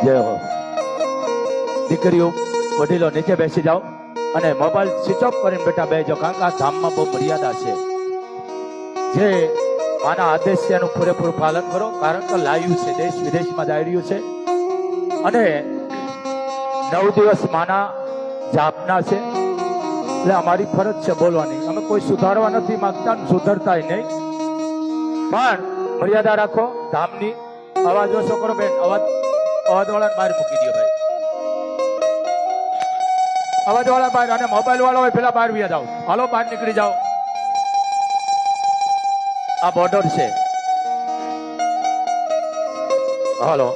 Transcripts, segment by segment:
જય હો. દીકરીઓ વડીલો નીચે બેસી જાઓ અને મોબાઈલ સ્વિચ ઓફ કરીને બેટા બેસજો, કારણ કે આ ધામમાં બહુ મર્યાદા છે. જે માના આદેશ છે એનું પૂરેપૂરું પાલન કરો, કારણ કે લાવ્યું છે, દેશ વિદેશમાં જઈ રહ્યું છે અને 9 દિવસ માના જાપના છે. એટલે અમારી ફરજ છે બોલવાની. અમે કોઈ સુધારવા નથી માંગતા, સુધરતાય નહીં, પણ મર્યાદા રાખો ધામની. અવાજ ઓછો કરો બેન, અવાજ વાળા બહાર મૂકી દો ભાઈ, અવાજ વાળા બહાર. અને મોબાઈલ વાળા હોય પેલા બહાર વ્યા જાઓ, હાલો બહાર નીકળી જાઓ. આ બોર્ડર છે. હાલો,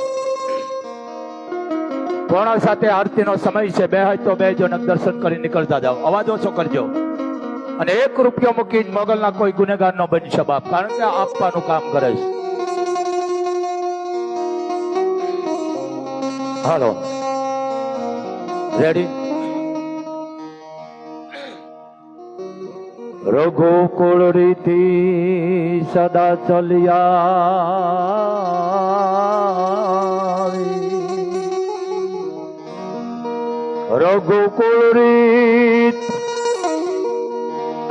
પૂર્ણ સાથે આરતીનો સમય છે. બે હોય તો બે જો દર્શન કરી નીકળતા જાઓ. અવાજ ઓછો કરજો અને 1 રૂપિયો મૂકી મોગલના કોઈ ગુનેગાર નો બનશે બાપ, કારણ કે આપવાનું કામ કરે છે. હાલો, રેડી? રઘુકુળ રીતિ સદા ચલ્યા, રઘુકુળ રીત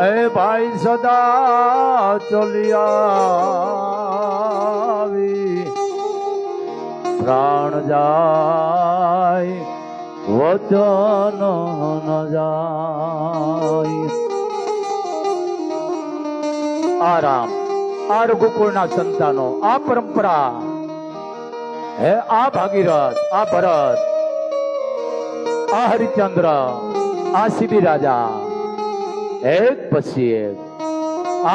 એ ભાઈ સદા ચલ્યા, પ્રાણ જાય વચન ન જાય. આ રામ, આ રઘુકુળના સંતાનો, આ પરંપરા હે, આ ભાગીરથ, આ ભરત, આ હરિચંદ્ર, આ શિબી રાજા, એક પછી એક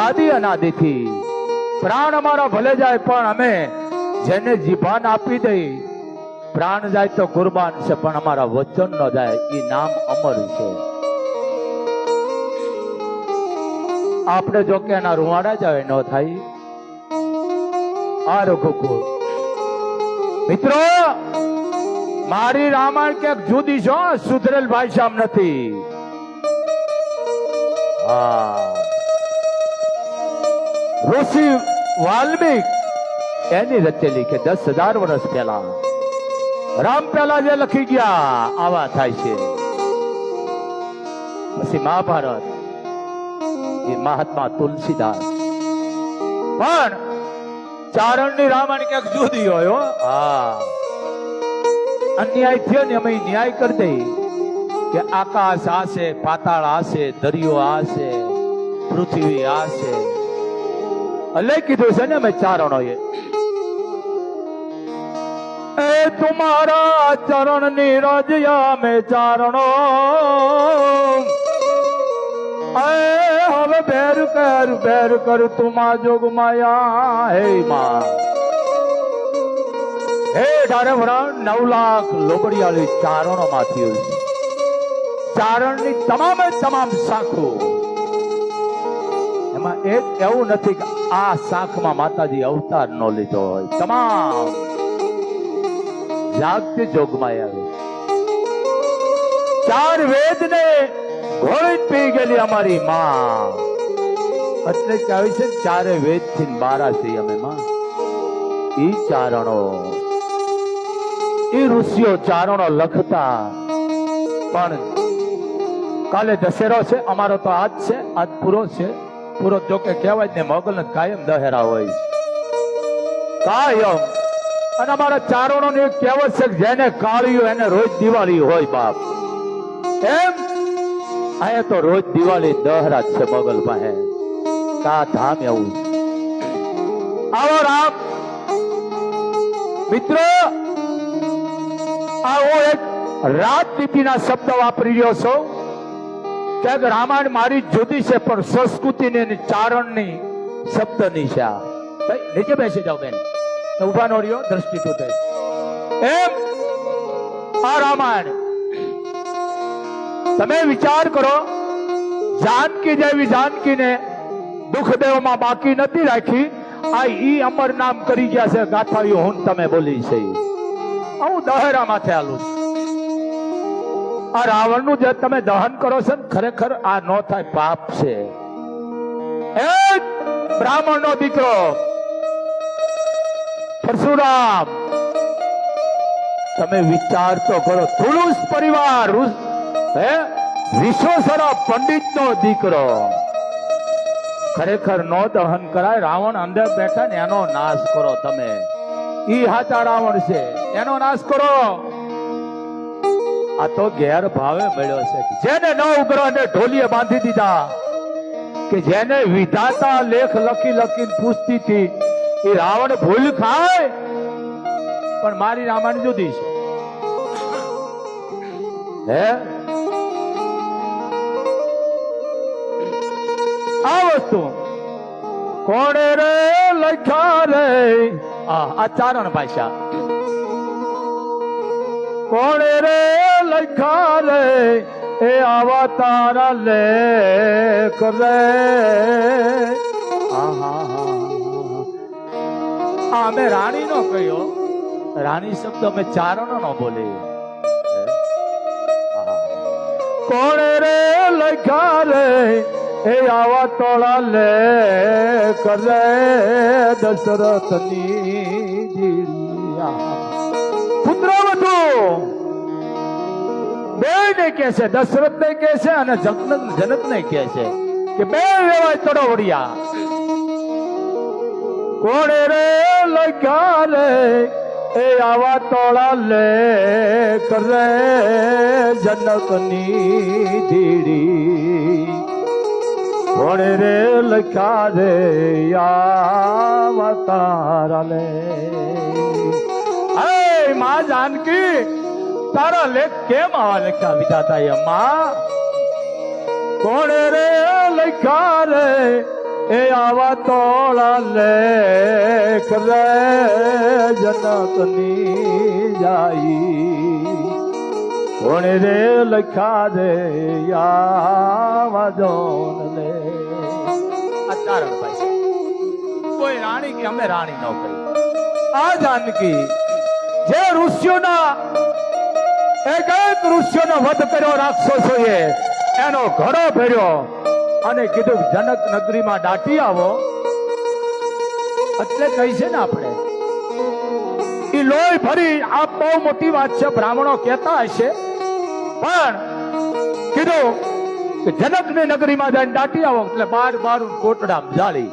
આદિ અનાદિથી પ્રાણ અમારા ભલે જાય પણ અમે જેને જીભાન આપી દઈ, પ્રાણ જાય તો કુરબાન છે પણ અમારા વચન ન જાય, એ નામ અમર છે. આપણે જો કે એના રૂવાડા જાય ન થાય. આ રઘુકુળ મિત્રો, મારી રામાયણ ક્યાંક જુદી છો, સુધરેલ ભાષામ નથી. ઋષિ વાલ્મીક એની રચેલી કે 10,000 વર્ષ પહેલા, રામ પહેલા જે લખી ગયા આવા થાય છે. પછી મહાભારત એ મહાત્મા તુલસીદાસ, પણ ચારણની રામાયણ ક્યાંક જુદી હોય. હા, અન્યાય થયો ને અમે ન્યાય કરી દઈ કે આકાશ આ છે, પાતાળ આ છે, દરિયો આ છે, પૃથ્વી આ છે. એટલે કીધું છે ને અમે ચારણોએ, એ તુમારા ચરણ ની રજયા મે ચારણો, હવે બેર કર તુમા જોગ માયા. હે માં, હે ધારે વરણ 9 લાખ લોબડિયાળી ચારણો માંથી ચારણની તમામ શાખો, એમાં એક એવું નથી કે આ શાખમાં માતાજી અવતાર નો લીધો હોય. તમામ જાગતી જોગમાં આવે. 4 વેદ ને ઘોળી પી ગયેલી અમારી માં, એટલે કહેવાય છે 4 વેદ થી 12 છે અમે માં. ઈ ચારણો, ઈ ઋષિઓ ચારણો લખતા. પણ કાલે દશેરો છે, અમારો તો આજ છે, આજ પૂરો છે. પૂરો જો કે કહેવાય ને, મોગલ ને કાયમ દહેરા હોય કાયમ. અને અમારા ચારણો ની કહેવત છે, જેને કાળિયું એને રોજ દિવાળી હોય બાપ. એમ અહીંયા તો રોજ દિવાળી દહરા છે મોગલ પાસે. કા ધામ એવું આવો રામ મિત્રો. આવો એક રાજનીતિના શબ્દ વાપરી રહ્યો છો કે રામાયણ મારી જુદી છે, પણ સંસ્કૃતિની અને ચારણની શબ્દની છે. નીચે બેસી જાઓ બેન, ઉભા નો રહ્યો, દ્રષ્ટિ તૂટે. એમ આ રામાયણ તમે વિચાર કરો, જાનકી જેવી જાનકીને દુઃખદેવમાં બાકી નથી રાખી. આ ઈ અમર નામ કરી ગયા છે, ગાથાઓ હું તમે બોલી છે. હું દહેરા માથે આલું છું. આ રાવણ નું જે તમે દહન કરો છો ને, ખરેખર આ નો થાય, પાપ છે. એક બ્રાહ્મણ નો દીકરો પરશુરામ તમે વિચાર તો કરો, તુલુસ પરિવાર હે વિશ્વેશ્વર પંડિત નો દીકરો, ખરેખર નો દહન કરાય. રાવણ અંદર બેઠા ને એનો નાશ કરો તમે. ઈ હાચા રાવણ છે, એનો નાશ કરો. આ તો ગેર ભાવે મળ્યો છે. જેને ન ઉગ્રહ ને ઢોલીએ બાંધી દીધા, કે જેને વિધાતા લેખ લખી લખીને પૂછતી હતી, એ રાવણ ભૂલ ખાય પણ મારી રામાયણ જુદી છે. હે આ વસ્તુ કોણે રે લખ્યા રે, આ ચારણ ભાષા. કોણે રે લખ્યા રે એ આવા તારા લેખ રે. અમે રાણી નો કહ્યો, રાણી શબ્દ અમે ચારણ નો બોલે. કોણે રે લખ્યા રે એ આવા તોળા લેખ રે દશરથની પુત્રવધુ બે ને કે છે, દશરથ ને કે છે અને જનક ને કે છે કે બે વેવાય તોડો વડિયા. કોણે રે લખ્યા રે એ આવા તોળા લેખ રે જનકની ધીડી. કોણે રે લખ્યા રે આવા તારા લે. હે માં જાનકી, તારા લેખ કેમ આવા લખ્યા વિધાતા અમ્મા? કોણે રે લખ્યા રે એ આવા તોળા લેખ રે જનકની જાઈ. કોણે રે લખ્યા રે આવા જોન લે. આ ચારણ ભાઈ, કોઈ રાણી કે અમે રાણી ન કહી. આ જાનકી જે ઋષિઓના એક ઋષિઓનો વધ કર્યો રાક્ષસોએ, એનો ઘડો ભર્યો અને કીધું જનક નગરીમાં દાટી આવો. એટલે કહી છે ને આપણે, ઈ લોહી ભરી આ બહુ મોટી વાત છે, બ્રાહ્મણો કહેતા હશે, પણ કીધું કે જનકની નગરીમાં જઈને દાટી આવો. એટલે બાર બાર કોટડા જાળી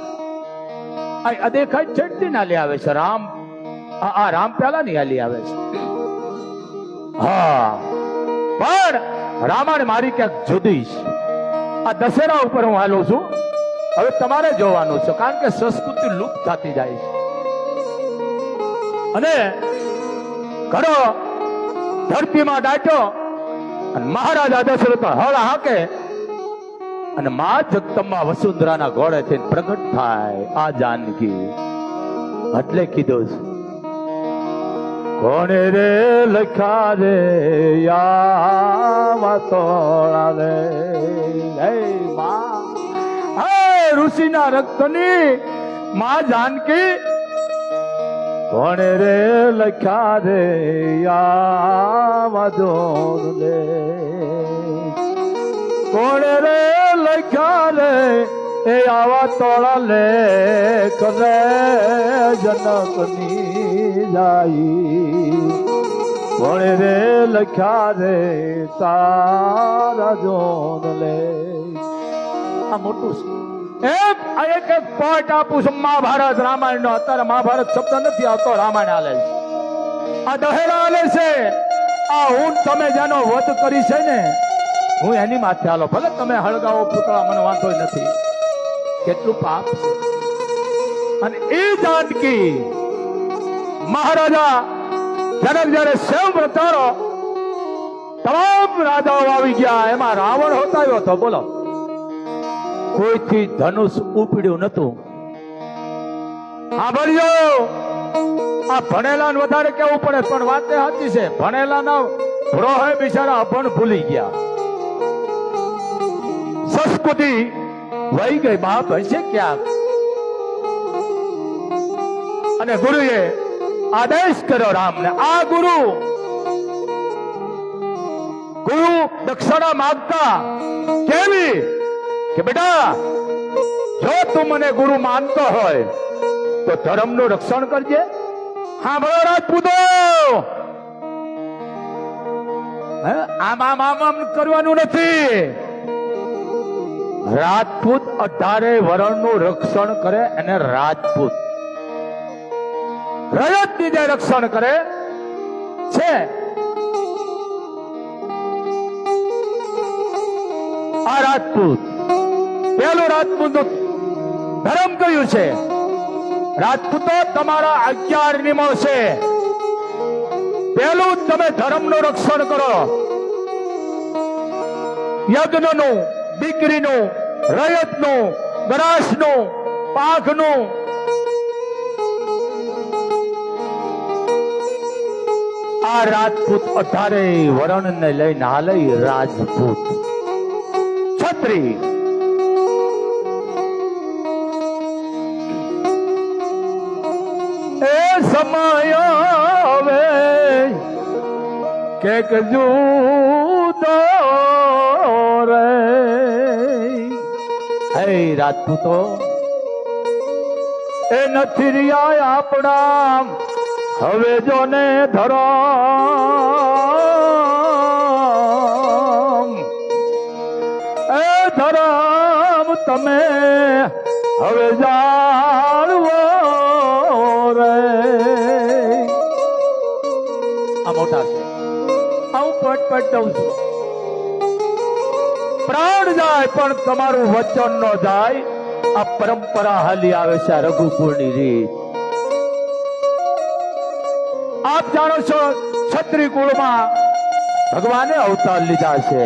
આ દેખાય ચડતી ના લે આવે છે. રામ આ રામ પેલા ની હાલી આવે છે. હા, પણ રામાયણ મારી ક્યાંક જુદી છે. આ દશેરા ઉપર હું હાલું છું. હવે તમારે જોવાનું છે, કારણ કે સંસ્કૃતિ લુપ્ત થતી જાય છે. અને ઘણો ધરતીમાં દાટ્યો અને મહારાજા દશરથ હળ હાકે અને મા જગદંબા વસુંધરાના ઘોડે થઈને પ્રગટ થાય આ જાનકી. એટલે કીધું છે, કોણે રે લખ્યા રે આવા તોળા લે. હે માં, હે ઋષિના રક્તની માં જાનકી, કોણે રે લખ્યા રે આવા જોન લે. કોણે રે લખ્યા રે એ આવા તોળા લેખ રે જનકની જાઈ. કોણે રે લખ્યા રે તારા જોન લે. આ મોટું છે. એક પોઈન્ટ આપું છું મહાભારત રામાયણ નો. અત્યારે મહાભારત શબ્દ નથી આવતો, રામાયણ હાલે છે. આ દહેરા હાલે છે. આ હું તમે જેનો વધ કરી છે ને, હું એની માથે હાલો. ભલે તમે હળગાવો પૂતળા, મને વાંધો નથી. કેટલું પાપ છે. અને એ જાનકી મહારાજા જનક જયારે સેવ પ્રચારો, તમામ રાજાઓ આવી ગયા. એમાં રાવણ હોતાયો હતો. બોલો, કોઈથી ધનુષ ઉપડ્યું નતું. સાંભળજો, આ ભણેલા ને વધારે કેવું પડે, પણ વાત સાચી છે. ભણેલા ના ભ્રોહે બિચારા અભણ ભૂલી ગયા. સંસ્કૃતિ વહી ગઈ. બાપ હશે ક્યાંક. અને ગુરુએ આદેશ કર્યો રામને. આ ગુરુ દક્ષિણા માંગતા કેવી કે બેટા, જો તું મને ગુરુ માનતો હોય તો ધર્મનું રક્ષણ કરજે. સાંભળો રાજપૂતો, આમ આમ આમ આમ કરવાનું નથી. રાજપૂત 18 વર્ણનું રક્ષણ કરે અને રાજપૂત રયતની જે રક્ષણ કરે છે આ રાજપૂત. પેલું રાજપૂત ધર્મ કયું છે? રાજપૂતો તમારા 11 નિયમો છે. પેલું તમે ધર્મનું રક્ષણ કરો. યજ્ઞનું, દીકરીનું, રયતનું, ગ્રાસનું, પાકનું. આ રાજપૂત 18 વર્ણને લઈને હાલે રાજપૂત. છત્રી એ સમય આવે કેક જુદો રે. હે રાજપૂતો, એ નથી રહ્યા આપણા હવે જોને ધરમ. એ ધરમ તમે હવે જાણવો રે. આ મોટા છે, હું પટ દઉં છું. પ્રાણ જાય પણ તમારું વચન ન જાય. આ પરંપરા હાલી આવે છે, રઘુકુળની રીત. આપ જાણો છો ક્ષત્રિય કુળમાં ભગવાને અવતાર લીધા છે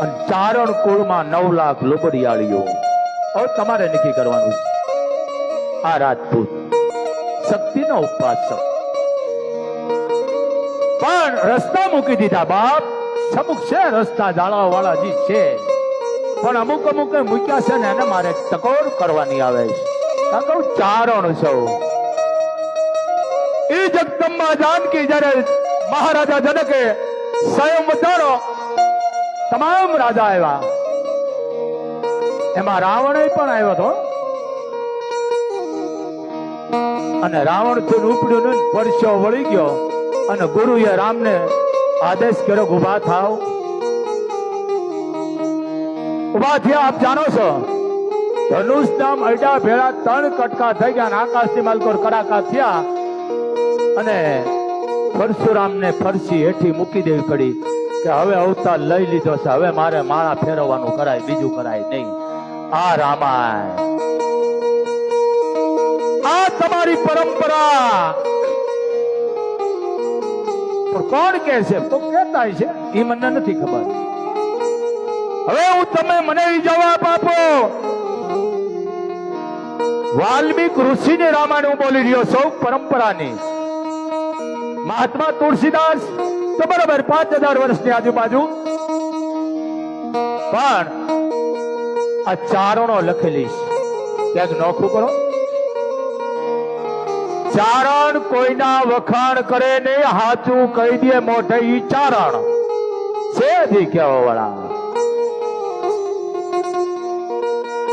અને ચારણ કુળમાં 9 લાખ લોબડિયાળીઓ. હવે તમારે નક્કી કરવાનું છે. આ રાજપૂત શક્તિનો ઉપાસક પણ રસ્તા મૂકી દીધા. બાપ અમુક છે રસ્તા જાળવા વાળા જી છે, પણ અમુક મૂક્યા છે ને એને મારે ટકોર કરવાની આવે છે. કારણ કે હું ચારણ છું. એ જગદંબા જાનકી જયારે મહારાજા જનકે સ્વયં વધારો તમામ રાજા આવ્યા, એમાં રાવણ પણ આવ્યો હતો. અને રાવણ થી ઉપડ્યું ને પરસ્યો વળી ગયો અને ગુરુએ રામને આદેશ કર્યો ઉભા થાવ. ઉભા થયા. આપ જાણો છો ધનુષ નામ અડા ભેળા 3 કટકા થઈ ગયા. આકાશની માલકોર કડાકા થયા અને પરશુરામને ફરસી હેઠી મૂકી દેવી પડી કે હવે અવતાર લઈ લીધો છે, હવે મારે માળા ફેરવવાનું કરાય, બીજું કરાય નહીં. આ રામાયણ, આ તમારી પરંપરા. પણ કોણ કે છે? તો કહેતા છે, એ મને નથી ખબર. હવે હું તમે મને જવાબ આપો. વાલ્મીક ઋષિની રામાયણ હું બોલી રહ્યો છું, પરંપરાની. મહાત્મા તુલસીદાસ તો બરાબર 5000 વર્ષની આજુબાજુ, પણ આ ચારણો લખેલી છે. ક્યાંક નોખું કરો. ચારણ કોઈના વખાણ કરે નહીં, હાચું કહી દે મોઢે ઈ ચારણ છે જી કહેવા વાળા.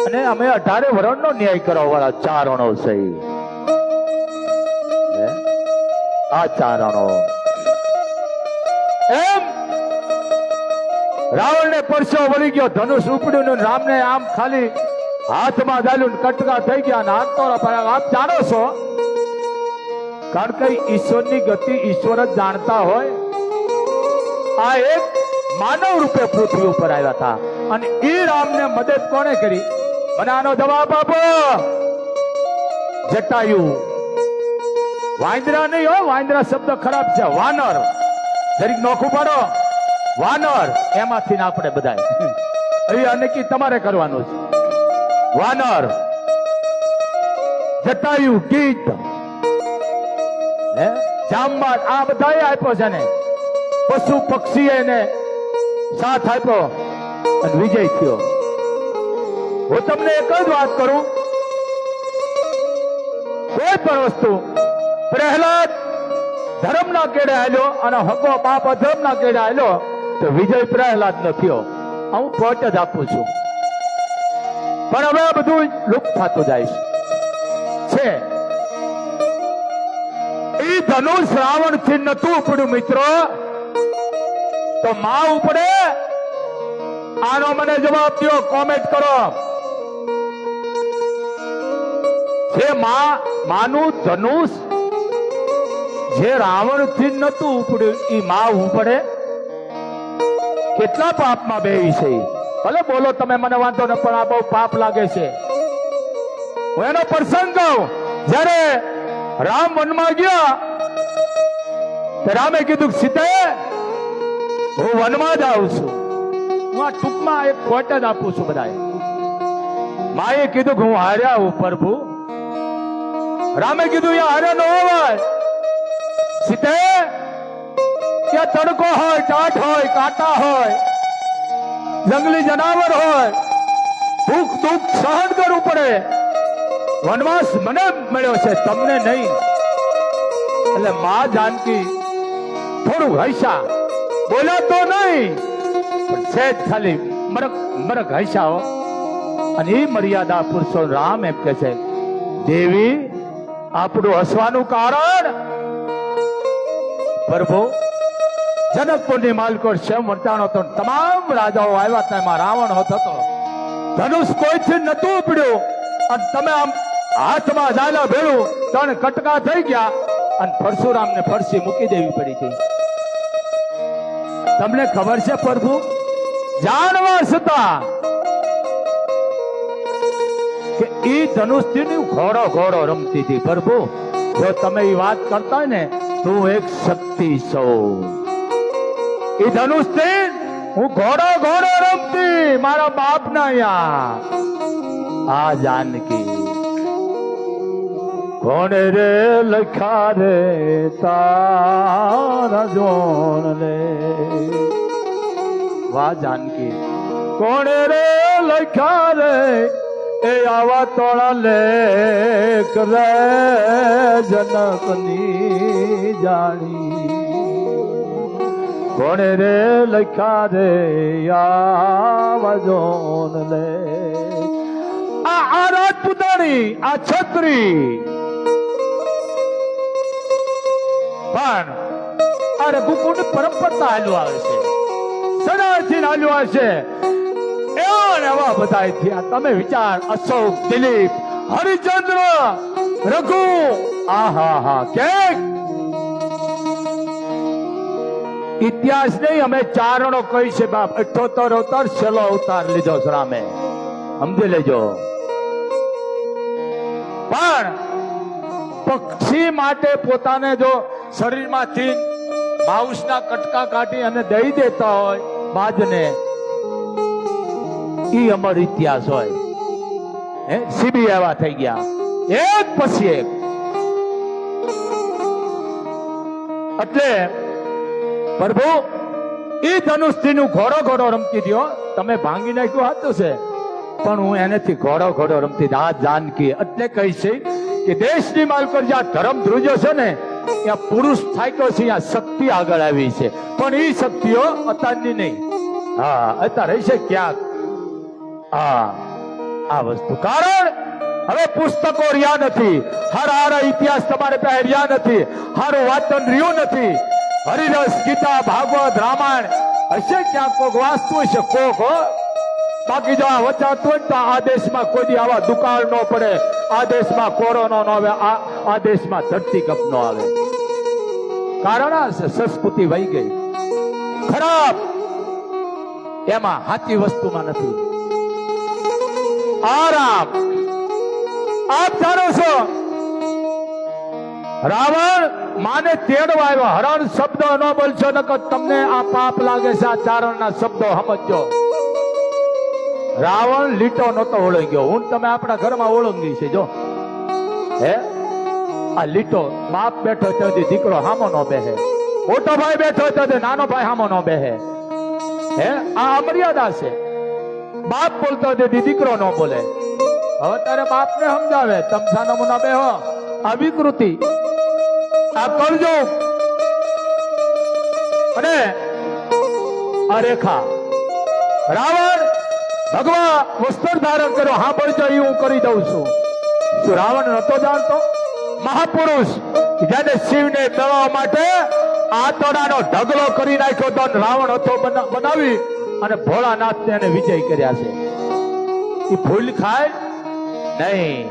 અને અમે 18 વર્ણનો ન્યાય કરવા વાળા ચારણો છે. આ ચારણો એમ રાવણ ને પરસો વળી ગયો, ધનુષ ઉપડ્યું, રામને આમ ખાલી હાથમાં ડાલ્યું, કટકા થઈ ગયા, હાથ પડ્યા. આપ જાણો છો, કારણ કે ઈશ્વરની ગતિ ઈશ્વર જ જાણતા હોય. આ એક માનવ રૂપે પૃથ્વી ઉપર આવ્યા હતા અને એ રામને મદદ કોને કરી? મને આનો જવાબ આપો. જટાયુ. વાંદરા નહીં હો, વાંદરા શબ્દ ખરાબ છે. વાનર, જરીક નોખું પાડો. વાનર એમાંથી આપણે બધા એ નક્કી તમારે કરવાનું છે. વાનર, જટાયુ, ગીત, જામબાદ, આ બધાએ આપ્યો છે ને. પશુ પક્ષી એને સાથ આપ્યો અને વિજય થયો. હું તમને એક જ વાત કરું, કોઈ પણ વસ્તુ પ્રહલાદ ધર્મના કેડે આલ્યો અને હગો બાપ અધર્મના કેડે આલ્યો તો વિજય પ્રહલાદ નો થયો. હું પોટ જ આપું છું. પણ હવે આ બધું લુપ્ત થતું જાય છે. એ ધનુષ રાવણ થી નતું પડ્યું મિત્રો, તો માં ઉપડે? આનો મને જવાબ દો, કોમેન્ટ કરો. જે માનું ધનુષ જે રાવણ થી નતું ઉપડ્યું, ઈ માં ઉપડે? કેટલા પાપમાં બેહી છે. ભલે બોલો તમે, મને વાંધો ન, પણ આ બહુ પાપ લાગે છે. હું એનો પ્રસંગ કહું. જ્યારે રામ વનમાં ગયા, રામે કીધું, સીતે હું વનમાં જ આવું છું. હું આ ટૂંકમાં એક ખોટ જ આપું છું બધાએ. માએ કીધું કે હું હાર્યા હું પ્રભુ. રામે કીધું એ હાર્યા ન હોય. સીતે ત્યાં તડકો હોય, ટાટ હોય, કાંટા હોય, જંગલી જનાવર હોય, ભૂખ દુઃખ સહન કરવું પડે. વનવાસ મને મળ્યો છે, તમને નહીં. એટલે માં જાનકી થોડું હૈસા, બોલ્યા તો નહીં, પણ સેજ ખાલી મરક હૈસા હો. અને એ મર્યાદા પુરુષો રામ એમ કે છે, દેવી આપણું હસવાનું કારણ પ્રભુ જનકપુરની માલકોટ શેમ વર્તાણો તો તમામ રાજાઓ આવ્યા હતા, એમાં રાવણ હતો. ધનુષ કોઈથી નતું ઉપડ્યું અને તમે આમ હાથમાં ઝાલા ભેળું, ત્રણ કટકા થઈ ગયા અને પરશુરામને ફરસી મૂકી દેવી પડી હતી. તમને ખબર છે પ્રભુ, જાણવા છતાં કે ઈ ધનુષથી ઘોડો રમતી હતી. પ્રભુ જો તમે એ વાત કરતા હોય ને, તું એક શક્તિ છો. એ ધનુષથી હું ઘોડો રમતી મારા બાપ ના યા. આ જાનકી કોણે રે લખા રે તારા જોન લે. વાહ જાનકી, કોણે રે લખા રે એ આવા તોળા લેખ રે જનકની જાણી. કોણે રે લખ્યા રે આવા જોન લે. આ રાજપૂતાણી, આ છત્રી પણ આ રઘુકુંડ પરંપરા હાલ્યું આવે છે, સદાથી હાલ્યું આવે છે. એવા બધા થયા. તમે વિચાર, અશોક, દિલીપ, હરિચંદ્ર, રઘુ, આહા કે ઇતિહાસ નહીં. અમે ચારણો કહી છે બાપ. 78 અવતાર, છેલ્લો અવતાર લીધો રામે, સમજી લેજો. પણ પક્ષી માટે પોતાને જો શરીરમાંથી માઉસના કટકા કાઢી અને દઈ દેતા હોય બાજને, ઈ અમર ઇતિહાસ હોય. સીબી એવા થઈ ગયા, એક પછી એક. એટલે પ્રભુ ઈ ધનુષથી નું ઘોડો રમતી થયો. તમે ભાંગી નાખ્યું હાથું છે, પણ હું એનેથી ઘોડો રમતી. આ જાનકી એટલે કહી છે કે દેશની માલકર જ્યાં ધર્મ ધ્રુજો છે ને, ત્યાં પુરુષ થાક્યો છે, ત્યાં શક્તિ આગળ આવી છે. પણ ઈ શક્તિઓ અત્યારની નહીં. હા, અત્યારે છે ક્યાંક આ વસ્તુ. કારણ હવે પુસ્તકો રહ્યા નથી, હારા ઇતિહાસ તમારે પાસે રહ્યા નથી, હારું વાંચન રહ્યું નથી. હરિરસ, ગીતા, ભાગવત, રામાયણ હશે ક્યાંક, કોક વાંચતું હશે કોક. બાકી જો આ વચાતું હોય તો આ દેશમાં કોઈ આવા દુકાળ ન પડે, આ દેશમાં કોરોના ન આવે, આ દેશમાં ધરતીકંપ ન આવે. કારણ આ સંસ્કૃતિ વહી ગઈ. ખરાબ એમાં સાચી વસ્તુમાં નથી. આરામ આપ જાણો છો, રાવણ માને તેડવા આવ્યો. હરણ શબ્દ ન બોલશો નકર તમને આ પાપ લાગે છે. આ ચારણના શબ્દો સમજો. રાવણ લીટો નતો ઓળંગ્યો. હું તમે આપણા ઘરમાં ઓળંગી છે. જો હે આ લીટો, બાપ બેઠો ત્યાંથી દીકરો હામો નો બેહે, મોટો ભાઈ બેઠો ત્યાંથી નાનો ભાઈ હામો નો બેહે. હે આ અમર્યાદા છે. બાપ બોલતો દીકરો ન બોલે. હવે તારે બાપ ને સમજાવે, તમસા નમૂના બેહો. આ વિકૃતિ, આ કરજો અને આ રેખા. રાવણ ભગવા વસ્ત્ર ધારણ કર્યો. હા પડજો, એ હું કરી દઉં છું. શું રાવણ નતો જાણતો? મહાપુરુષ જેને શિવને મેળવવા માટે આતોડાનો ઢગલો કરી નાખ્યો તો રાવણ હતો બનાવી અને ભોળાનાથ તેને વિજય કર્યા છે. એ ભૂલ ખાય નહીં,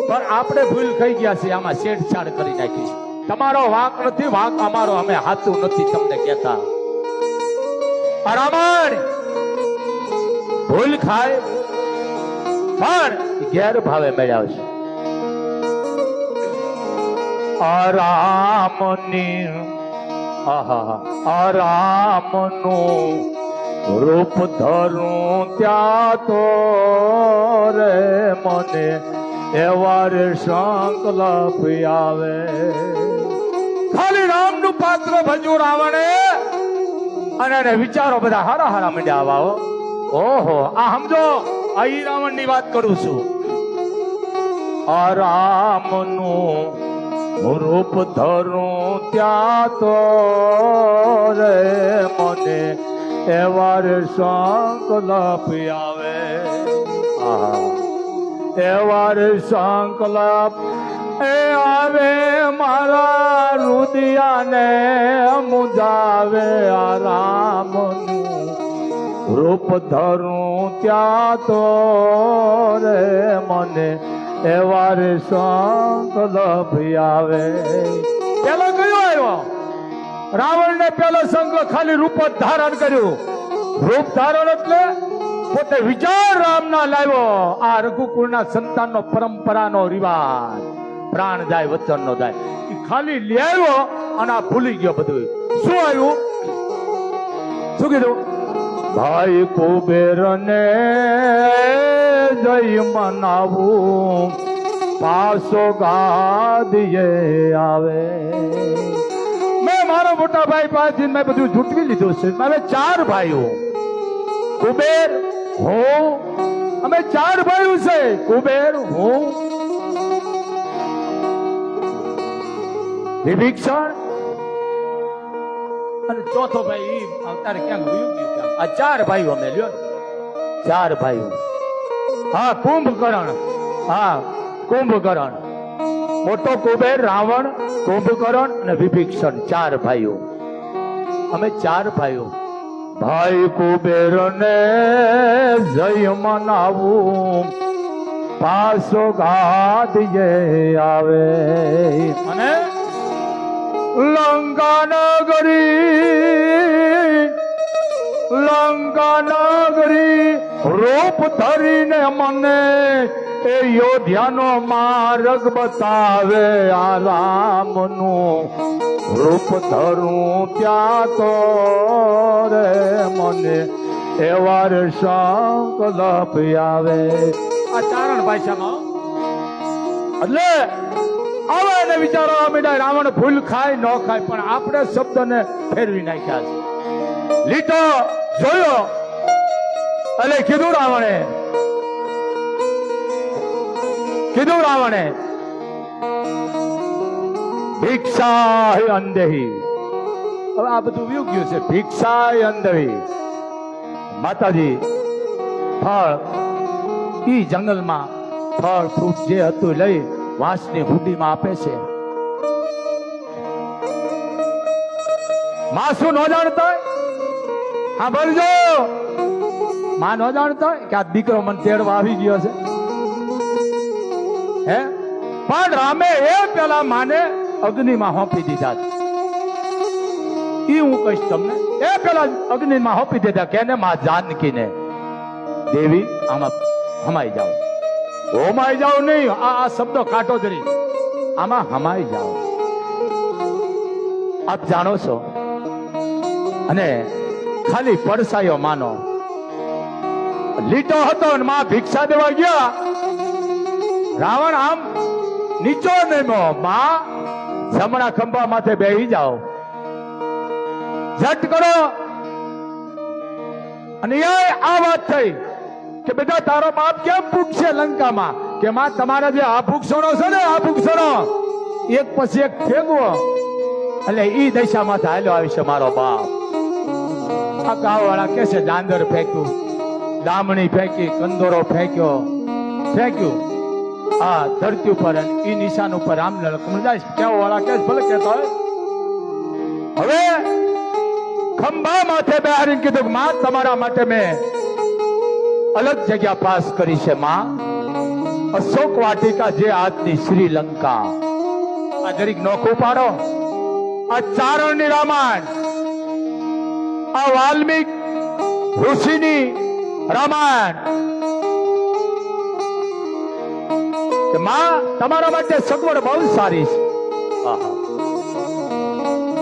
પણ આપણે ભૂલ ખાઈ ગયા છે. આમાં છેડછાડ કરી નાખી છે. તમારો વાંક નથી, વાંક અમારો. અમે હાથું નથી તમને કહેતા. રાવણ ભૂલ ખાય પણ ગેર ભાવે મળ્યા છે. રામની રામનું રૂપ ધરું ત્યાં તો રે મને એવા રે સંકલ્પ આવે. ખાલી રામનું પાત્ર ભજ્યું રાવણે અને વિચારો બધા હારા હારા મંડ્યા આવા. ઓહો, આ સમજો, આ રાવણ ની વાત કરું છું. રામનું રૂપ ધરું ત્યાં તો રે મને એવા રે સંકલ્પ આવે. એવા રે સંકલ્પ એ આવે મારા રુદિયાને મુજાવે. આ રામનું રૂપ ધરું ત્યાં તો રે મને એવા રે સંકલ્પ આવે. પેલો કયો આવ્યો? રાવણ ને પેલો સંકલ્પ ખાલી રૂપ ધારણ કર્યું. રૂપ ધારણ એટલે પોતે વિચાર રામ ના લાવ્યો. આ રઘુકુળ ના સંતાન નો પરંપરાનો રિવાજ, પ્રાણ જાય વચન નો જાય, એ ખાલી લેવો અને આ ભૂલી ગયો બધું. શું આવ્યું? શું કીધું? ભાઈ કુબેર ને જય મનાવું પાસો ગાદીએ આવે. મેં મારો મોટા ભાઈ પાસે મેં બધું જૂટવી લીધું છે. મારે 4 ભાઈઓ, કુબેર હું, અમે 4 ભાઈઓ છે. કુબેર હું, વિભીષણ અને ચોથો ભાઈ અત્યારે ક્યાંક ભૂલી ગયું. આ 4 ભાઈઓ અમે લ્યો, 4 ભાઈઓ. હા, કુંભકર્ણ. હા, કુંભકર્ણ. મોટો કુબેર, રાવણ, કુંભકર્ણ અને વિભીષણ, 4 ભાઈઓ. અમે 4 ભાઈઓ. ભાઈ કુબેર ને જય મનાવું પાસો ગાદીએ આવે. અને લંકાનગરી રૂપ ધરીને મને એ યોધ્યાનો માર્ગ બતાવે. આ રામનું રૂપ ધરું ત્યાં તો રે મને એવા રે સંકલ્પ આવે. આ ચારણ ભાષામાં એટલે આવે ને વિચારો મીડા. રાવણ ભૂલ ખાય ન ખાય, પણ આપણે શબ્દને ફેરવી નાખ્યા છે. લીટો જોયો એટલે કીધું રાવણે ભિક્ષા અંધેહી. હવે આ બધું વ્યુ ગયું છે. ભિક્ષા અંધેહી. માતાજી ફળ ઈ જંગલમાં ફળ ફ્રૂટ જે હતું લઈ વાંસની હુડીમાં આપે છે. માં શું ન જાણતા? હા બોલજો. માં ન જાણતા કે આ દીકરો મને તેડવા આવી ગયો છે. હે, પણ રામે એ પેલા માને અગ્નિમાં હોપી દીધા. ઈ હું કહીશ તમને. એ પેલા અગ્નિમાં હોપી દીધા. કેને? માં જાનકીને. દેવી આમાં હમાઈ જાઓ. હોમાઈ જાઓ નહીં, આ શબ્દો કાઢો જરી. આમાં હમાઈ જાઓ. આપ જાણો છો. અને ખાલી પડસાયો માનો. લીટો હતો ને માં ભિક્ષા દેવા ગયા. રાવણ આમ નીચો નમ્યો. માં જમણા ખંભા માથે બેહી જાઓ, ઝટ કરો. અને આ વાત થઈ કે બેટા તારો બાપ કેમ પૂછશે લંકામાં? કે માં તમારા જે આભૂષણો છે ને, આભૂષણો એક પછી એક ફેંકવો. એટલે ઈ દશામાં હાલ્યો આવી છે મારો બાપ. આ ગાવવાળા કે છે દાંદર ફેંક્યું, દામણી ફેંકી, કંદોરો ફેંક્યું આ ધરતી ઉપર. ઈ નિશાન ઉપર આમ લખમણ જાય. કેવો વાળા કે ભલે કહેતા હોય ખંભા માથે બેહારીને કીધું કે માં તમારા માટે મેં અલગ જગ્યા પાસ કરી છે માં, અશોક વાટિકા જે આજની શ્રીલંકા. આ જરીક નોખું પાડો. આ ચારણની રામાયણ, આ વાલ્મીક ઋષિની રામાયણ. કે માં તમારા માટે સગવડ બહુ સારી છે. આહા.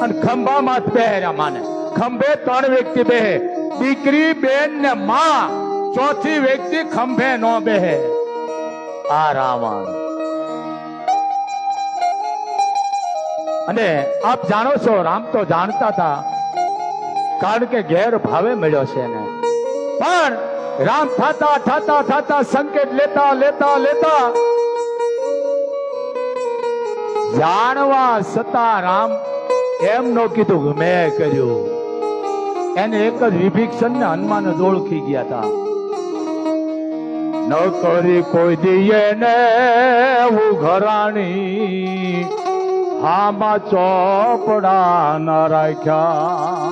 અને ખંભા માથ બેહર્યા માને. ખંભે 3 વ્યક્તિ બેહે, દીકરી, બેન ને માં. ચોથી વ્યક્તિ ખંભે નો બેહે. આ રાવણ. અને આપ જાણો છો રામ તો જાણતા હતા, કારણ કે ઘેર ભાવે મળ્યો છે ને. પણ રામ થાતા થાતા થાતા સંકેત લેતા લેતા લેતા જાણવા છતાં રામ એમ નો કીધું કે મેં કર્યું. એને એક જ વિભીષણ ને હનુમાન જ ઓળખી ગયા હતા. ન કરી કોઈ દિયે ને ઉઘરાણી, હામાં ચોપડા ન રાખ્યા.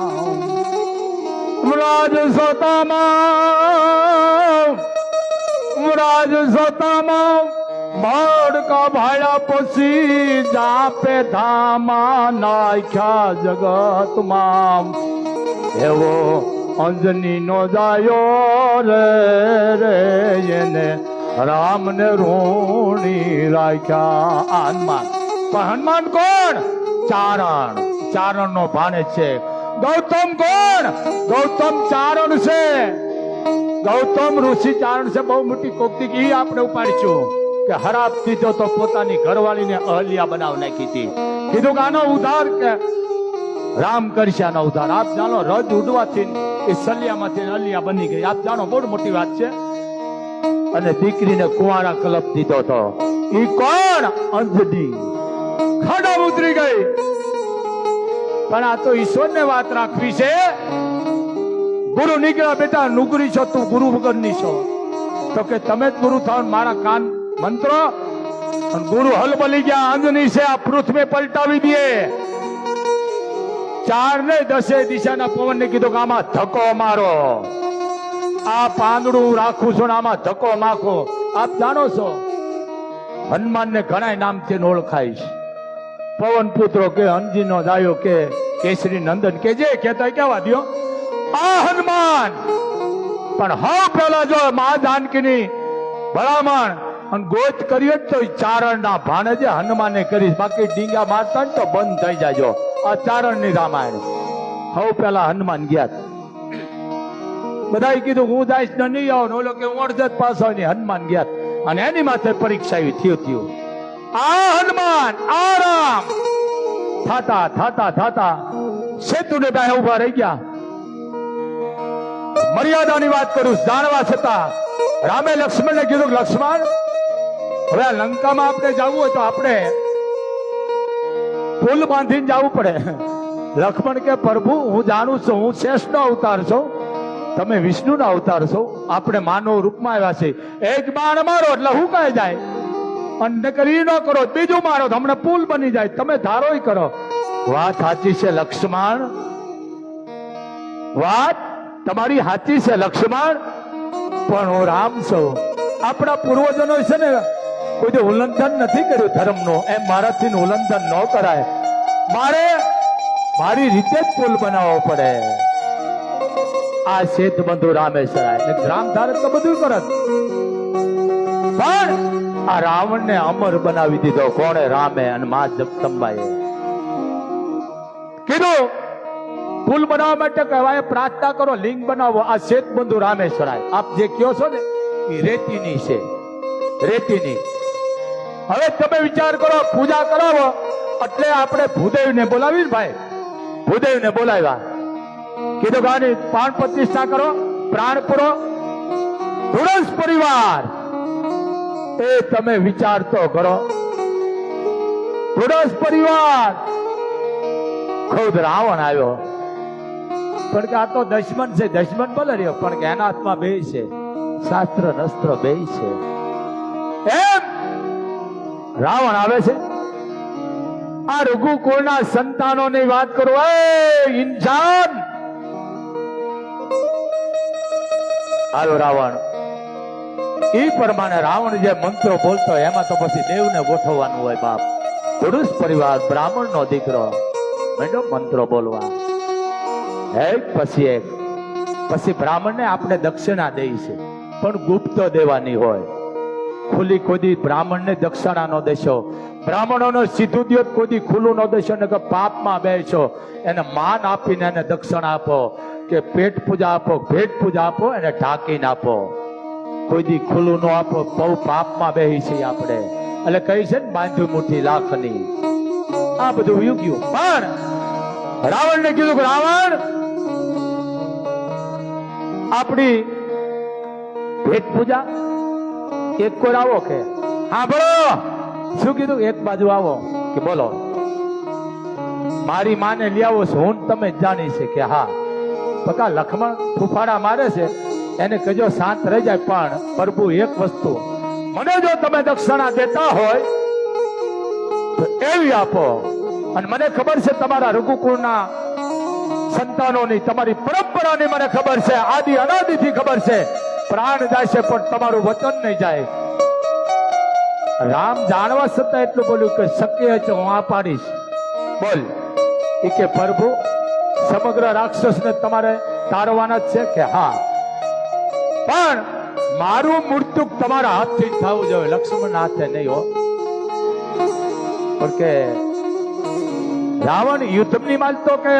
રાજસતામાં મડકા ભાયા પછી જાપે ધામા નાખ્યા જગતમાં. એવો અંજની નો જાયો રે રે એને રામને ઋણી રાખ્યા. હનુમાન. પણ હનુમાન કોણ? ચારણ. ચારણ નો ભાણે છે. ગૌતમ કોણ? ગૌતમ ચારણ છે. ગૌતમ ઋષિ ચારણ છે. બહુ મોટી કોકતી ઈ આપણે ઉપાડીશું કે હરાપ દીધો તો પોતાની ઘરવાળીને અહલ્યા બનાવ નાખી હતી. કીધું કે આનો ઉદ્ધાર કે રામ કરશે આનો ઉદ્ધાર. આપ જાણો રજ ઉડવાથી એ સલિયામાંથી અલિયા બની ગઈ. આપ જાણો બહુ મોટી વાત છે. અને દીકરીને કુંવારા કલપ દીધો તો ઈ કોણ? અંજની. ખાડા ઉતરી ગઈ. પણ આ તો ઈશ્વરને વાત રાખવી છે. ગુરુ નીકળ્યા બેટા, નુગરી છો તું, ગુરુ વગરની છો. તો કે તમે જ ગુરુ થાવ. મારા કાન મંત્રો. ગુરુ હલ બલી ગયા. અંજની છે આ પૃથ્વી પલટાવી દે. 4 ને 10 દિશાના પવનને કીધું કે આમાં ધક્કો મારો. આ પાંદડું રાખું છું ને આમાં ધક્કો માખો. આપ જાણો છો હનુમાનને ઘણા નામથી ઓળખાય છે. પવન પુત્રો કે અંજીનો દાયો કે કેસરી નંદન કે જે કહેતા કેવા દો આ હનુમાન. પણ હા પેલા જો મા જાનકીની ભલામણ અને ગોચ કરીએ તો ચારણ ના ભાણે જે હનુમાને કરી. બાકી ડીંગા મારતા ને તો બંધ થઈ જાજો. આ ચારણ ની રામાયણ. હવે પેલા હનુમાન ગયા. બધાએ કીધું હું જઈશ ને નહીં આવો. ઓલો કે હું અડધે જ પાસ હોય. હનુમાન ગયા અને એની માથે પરીક્ષા આવી થયું. આ હનુમાન આ રામ થાતા થાતા થાતા સેતુ ને બે ઉભા રહી ગયા. મર્યાદાની વાત કરું જાણવા છતાં રામે લક્ષ્મણને કીધું લક્ષ્મણ હવે આ લંકામાં આપણે જવું હોય તો આપણે પુલ બાંધીને જવું પડે. લક્ષ્મણ કે પ્રભુ હું જાણું છું હું શ્રેષ્ઠ નો અવતાર છું, તમે વિષ્ણુ ના અવતાર છો. આપણે માનવ રૂપમાં આવ્યા છે. એક બાણ મારો એટલે હું કહી જાય. અને કરી ન કરો બીજું મારો તો હમણાં પુલ બની જાય. તમે ધારો કરો. વાત સાચી છે લક્ષ્મણ. વાત તમારી સાચી છે લક્ષ્મણ. પણ હું રામ છું. આપણા પૂર્વજનો છે ને કોઈ ઉલ્લંઘન નથી કર્યું ધર્મનું. એમ મારાથી ઉલ્લંઘન ન કરાય. મારે મારી રીતે જ પુલ બનાવવો પડે. આ શેત બંધુ રામેશ્વરાય રામ ધારક તો બધું કરત. પણ આ રાવણ ને અમર બનાવી દીધો. કોણે? રામે અને મા જગદંબાએ કીધું પુલ બનાવવા માટે કહેવાય પ્રાર્થના કરો, લિંગ બનાવો. આ શેત બંધુ રામેશ્વરાય આપ જે કયો છો ને એ રેતીની છે. રેતીની. હવે તમે વિચાર કરો પૂજા કરાવો એટલે આપણે ભૂદેવને બોલાવી ને ભાઈ. ભૂદેવને બોલાવ્યા. કીધું કે આની પ્રાણ પ્રતિષ્ઠા કરો, પ્રાણ પૂરો. ધુરસ પરિવાર એ તમે વિચાર તો કરો. ધુરસ પરિવાર ખુદ રાવણ આવ્યો. પણ કે આ તો દશમન છે. દશમન બોલે રહ્યો પણ કે એના હાથમાં બે છે, શાસ્ત્ર નસ્ત્ર બે છે. એમ રાવણ આવે છે. આ રઘુકુળના સંતાનોની વાત કરો. એ ઇન્સાન આવ્યો રાવણ. એ પ્રમાણે રાવણ જે મંત્રો બોલતો એમાં તો પછી દેવને ગોઠવવાનું હોય. બાપ પુરુષ પરિવાર બ્રાહ્મણ નો દીકરો મેડમ મંત્રો બોલવા એક પછી એક. પછી બ્રાહ્મણને આપણે દક્ષિણા દઈ છે પણ ગુપ્ત દેવાની હોય. ખુલ્લી કોઈ બ્રાહ્મણને દક્ષિણા નો દેશો. બ્રાહ્મણોનો સીધું દ્યો કોઈ ખુલ્લું ન દેશો ને કે પાપમાં બેસો. એને માન આપીને એને દક્ષિણા આપો કે પેટ પૂજા આપો, ભેટ પૂજા આપો, એને ઢાંકીને આપો. કોઈ દી ખુલ્લું ન આપો બહુ પાપમાં બેહી છે આપણે. એટલે કહી છે ને બાંધ્યું મુઠ્ઠી લાખની. આ બધું યુગ્યું. પણ રાવણ ને કીધું કે રાવણ આપણી ભેટ પૂજા એક કોઈ આવો કે હા બોલો. શું કીધું? એક બાજુ આવો કે બોલો. મારી માને લઈ આવો છો હું તમે જ જાણી છે કે હા પકા લખમણ ફૂફાડા મારે છે એને કહેજો શાંત રહી જાય. પણ પ્રભુ એક વસ્તુ મને જો તમે દક્ષિણા દેતા હોય તો એવી આપો. અને મને ખબર છે તમારા રઘુકુળના સંતાનોની તમારી પરંપરાની મને ખબર છે, આદિ અનાદિથી ખબર છે. પ્રાણ જાય છે પણ તમારું વચન નહીં જાય. રામ જાણવા છતાં એટલું બોલ્યું કે શક્ય છે હું આ પાડીશ. બોલ. એ કે પ્રભુ સમગ્ર રાક્ષસને તમારે તારવાના જ છે કે હા પણ મારું મૃત્યુ તમારા હાથથી થવું જોઈએ, લક્ષ્મણના હાથે નહીં હો. કે રાવણ યુદ્ધની માલતો કે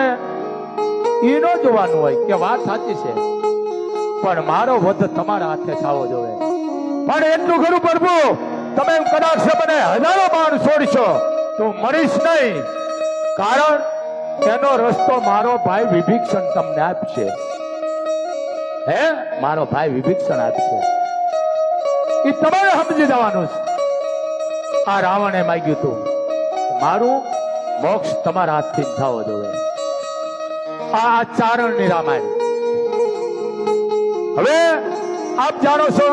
એ ન જોવાનું હોય કે વાત સાચી છે પણ મારો વધ તમારા હાથે થવો જોઈએ. પણ એટલું ખરું પ્રભુ તમે કદાચ મને હજારો બાણ છોડશો તો મરીશ નહીં. કારણ એનો રસ્તો મારો ભાઈ વિભીષણ તમને આપશે. હે મારો ભાઈ વિભીષણ આપશે. એ તમારે સમજી જવાનું છે. આ રાવણે માંગ્યું હતું મારું મોક્ષ તમારા હાથથી થવો જોઈએ. આ ચારણની રામાયણ. હવે આપ જાણો છો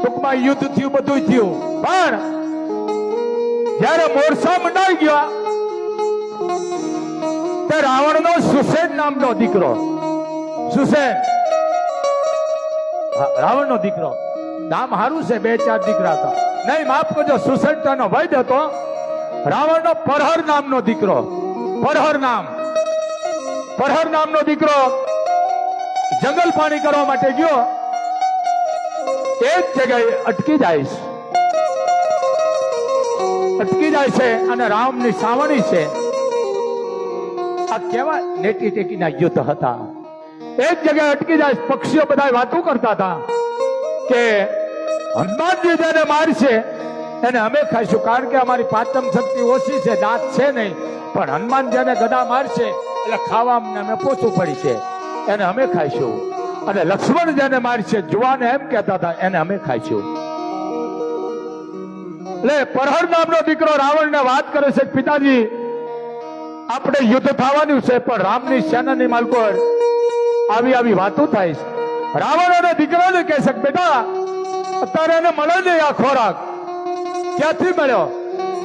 ટૂંકમાં યુદ્ધ થયું બધું થયું પણ જયારે મોરસા મંડાઈ ગયા તે રાવણનો સુસેન નામનો દીકરો, સુસેન રાવણનો દીકરો, નામ હારું છે, 2-4 દીકરા હતા. નહીં માફ કરજો, સુસેન નો વૈદ હતો. રાવણનો પરહર નામનો દીકરો, પરહર નામનો દીકરો જંગલ પાણી કરવા માટે ગયો. એક જગ્યાએ અટકી જાય છે અને રામની સાવણી છે. આ કેવા નેટી ટેકીના યુદ્ધ હતા. એક જગ્યાએ અટકી જાય. પક્ષીઓ બધા વાતો કરતા હતા કે હનુમાનજી જેને મારશે એને અમે ખાઈશું. કારણ કે અમારી પાચન શક્તિ ઓછી છે, દાંત છે નહીં. પણ હનુમાન જેને ગદા મારશે એટલે ખાવામાં અમે પોચું પડી છે એને અમે ખાઈશું. અને લક્ષ્મણ જેને મારશે જુવાને એમ કહેતા હતા એને અમે ખાઈશું. એટલે પરહર નામનો દીકરો રાવણને વાત કરે છે પિતાજી આપણે યુદ્ધ થવાનું છે પણ રામની સેનાની માલકો આવી વાતો થાય છે. રાવણ અને દીકરાને કહે છે બેટા અત્યારે એને મળે નહીં આ ખોરાક. ક્યાંથી મળ્યો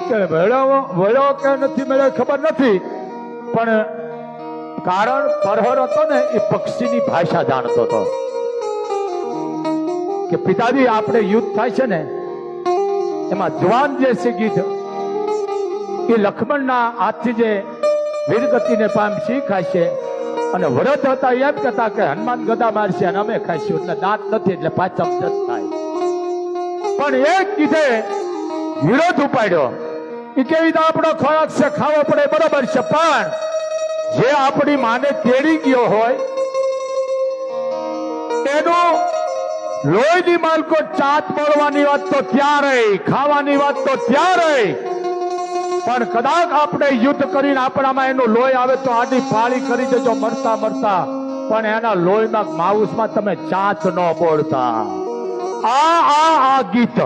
કે મળ્યો કે નથી મળ્યો ખબર નથી પણ કારણ પરહર હતો ને એ પક્ષીની ભાષા જાણતો હતો કે પિતાજી આપણે યુદ્ધ થાય છે ને એમાં જવાન જે છે ગીત એ લક્ષ્મણના હાથથી જે વીરગતિને પામશી ખાશે. અને વ્રત હતા એમ કહેતા કે હનુમાન ગદા મારશે અને અમે ખાઈશું એટલે દાંત નથી એટલે પાચમ જત થાય. પણ એક કીધે વિરોધ ઉપાડ્યો. એ કેવી આપણો ખોરાક છે ખાવો પડે બરોબર છે પણ જે આપણી માને તેડી ગયો હોય એનું લોહીની માલકો ચાત મળવાની વાત તો ત્યાં રહી, ખાવાની વાત તો ત્યાં રહી. પણ કદાચ આપણે યુદ્ધ કરીને આપણામાં એનું લોહી આવે તો આડી પાળી કરી દેજો મરતા પણ એના લોહીમાં માઉસમાં તમે ચાત ન બોલતા. આ ગીત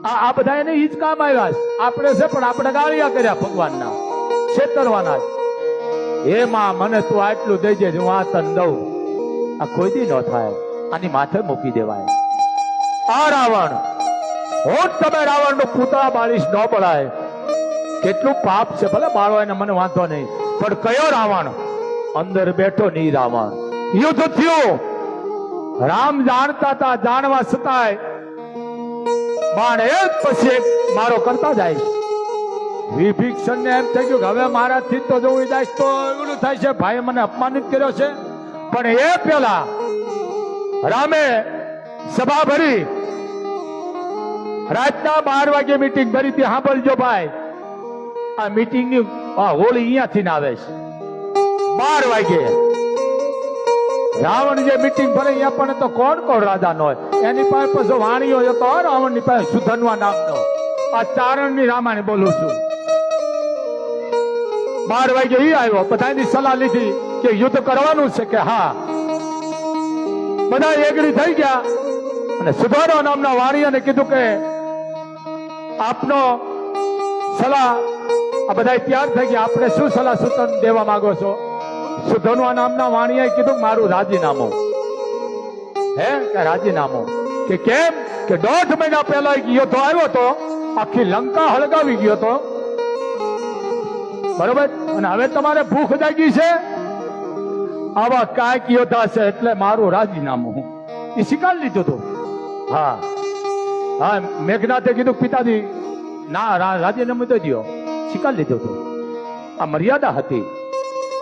આ બધા એને ઈ જ કામ આવ્યા છે. આપણે છે પણ આપણે ગાળિયા કર્યા ભગવાનના છેતરવાના. હે માં મને તું આટલું દઈ દે હું આ તને દઉં. આ કોઈ દી ન થાય. આની માથે મૂકી દેવાય. આ રાવણ હું તમે રાવણ નું પૂતળા બાળીશ ન બળાય. કેટલું પાપ છે ભલે બાળો એને મને વાંધો નહીં પણ કયો રાવણ અંદર બેઠો નહીં. રાવણ યુદ્ધ થયું રામ જાણતા હતા, જાણવા છતાંય બાણ એક પછી એક મારો કરતા જાય. વિભીષણ ને એમ થઈ ગયું કે હવે મારાથી તો જો જાય તો એવડું થાય છે, ભાઈ મને અપમાનિત કર્યો છે. પણ એ પેલા રામે સભા ભરી, રાતના 12 વાગે મીટિંગ ભરી હતી. સાંભળજો ભાઈ, આ મીટિંગ ની હોળી અહીંયાથી ના આવે છે. 12 વાગે રાવણ જે મીટિંગ ભરે અહીંયા પણ તો કોણ કોણ રાજા નો હોય, એની પાસે પછી વાણીઓ હતો રાવણ ની પાસે, સુધનવા નામનો. આ ચારણ ની રામાયણ બોલું છું. 12 વાગે ઈ આવ્યો, બધાની સલાહ લીધી કે યુદ્ધ કરવાનું છે કે હા. બધા એગ્રી થઈ ગયા અને સુધનવા નામના વાણીઓને કીધું કે આપનો સલાહ, આ બધા તૈયાર થઈ ગયા, આપણે શું સલાહ સૂચન દેવા માંગો છો? સુધનવા નામના વાણીએ કીધું મારું રાજીનામું. હે કે રાજીનામું? કે કેમ? કે 1.5 મહિના પહેલા એક યુદ્ધ આવ્યો તો, આખી લંકા હળગાવી ગયો તો, બરોબર, અને હવે તમારે ભૂખ જાગી છે, આવા કાંઈક યોદ્ધા છે એટલે મારું રાજીનામું. એ સ્વીકારી લીધું હતું. હા હા, મેઘનાથે કીધું પિતાજી ના, રાજીનામું તો દો, સ્વીકારી લીધું હતું. આ મર્યાદા હતી,